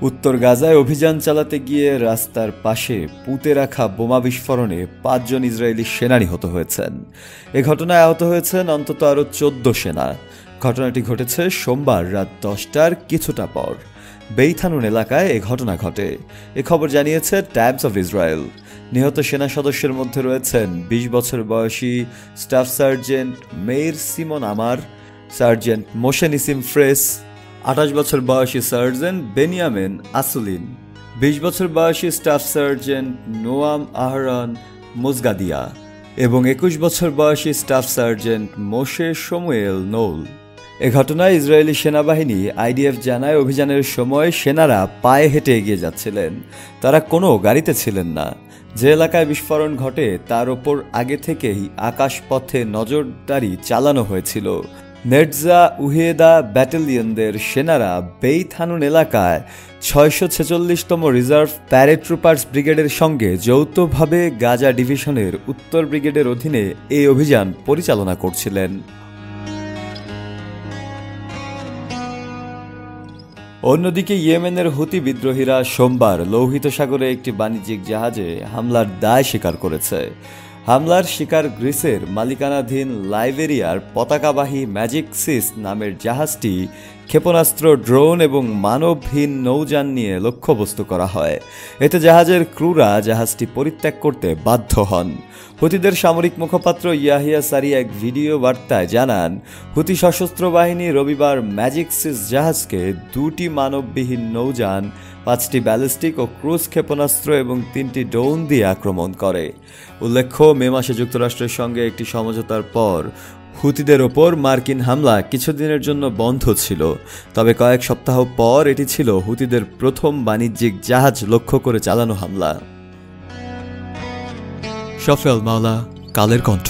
উত্তর গাজায় অভিযান চালাতে গিয়ে রাস্তার পাশে পুঁতে রাখা বোমা বিস্ফোরণে ৫ জন ইসরায়েলি সেনা নিহত হয়েছেন। এ ঘটনায় আহত হয়েছেন অন্তত আরও ১৪ সেনা। ঘটনাটি ঘটেছে সোমবার রাত ১০টার কিছুটা পর বেইত হানুন এলাকায় এ ঘটনা ঘটে। এ খবর জানিয়েছে টাইমস অফ ইসরায়েল। নিহত সেনা সদস্যের মধ্যে রয়েছেন ২০ বছর বয়সী স্টাফ সার্জেন্ট মেইর সিমন আমার, সার্জেন্ট মোশে নিসিম ফ্রেস, ২৮ বছর বয়সী সার্জেন্ট বেনিয়ামিন আসুলিন, ২০ বছর বয়সী স্টাফ সার্জেন্ট নোয়াম আহরন মুজগাদিয়া এবং ২১ বছর বয়সী স্টাফ সার্জেন্ট মোশে শমুয়েল নৌল। এ ঘটনায় ইসরায়েলি সেনাবাহিনী আইডিএফ জানায় অভিযানের সময় সেনারা পায়ে হেঁটে এগিয়ে যাচ্ছিলেন, তারা কোনো গাড়িতে ছিলেন না। যে এলাকায় বিস্ফোরণ ঘটে তার ওপর আগে থেকেই আকাশপথে নজরদারি চালানো হয়েছিল। নেটজা উহিয়েদা ব্যাটালিয়নদের সেনারা বেইত হানুন এলাকায় ৬৪৬তম রিজার্ভ প্যারাট্রুপার্স ব্রিগেডের সঙ্গে যৌথভাবে গাজা ডিভিশনের উত্তর ব্রিগেডের অধীনে এই অভিযান পরিচালনা করছিলেন। অন্যদিকে ইয়েমেনের হুতি বিদ্রোহীরা সোমবার লোহিত সাগরে একটি বাণিজ্যিক জাহাজে হামলার দায় স্বীকার করেছে। হামলার শিকার গ্রিসের মালিকানাধীন লাইবেরিয়ার পতাকাবাহী ম্যাজিক সিস নামের জাহাজটি ক্ষেপণাস্ত্র, ড্রোন এবং মানবহীন নৌযান নিয়ে লক্ষ্যবস্তু করা হয়। এতে জাহাজের ক্রুরা জাহাজটি পরিত্যাগ করতে বাধ্য হন। হুতিদের সামরিক মুখপাত্র ইয়াহিয়া সারি এক ভিডিও বার্তায় জানান, হুতি সশস্ত্র বাহিনী রবিবার ম্যাজিক সিস জাহাজকে ২টি মানববিহীন নৌযান, ৫টি ব্যালিস্টিক ও ক্রুজ ক্ষেপণাস্ত্র এবং ৩টি ড্রোন দিয়ে আক্রমণ করে। উল্লেখ্য, মে মাসে যুক্তরাষ্ট্রের সঙ্গে একটি সমঝোতার পর হুতিদের ওপর মার্কিন হামলা কিছুদিনের জন্য বন্ধ ছিল, তবে কয়েক সপ্তাহ পর এটি ছিল হুতিদের প্রথম বাণিজ্যিক জাহাজ লক্ষ্য করে চালানো হামলা। শফেল মাওলা, কালের কণ্ঠ।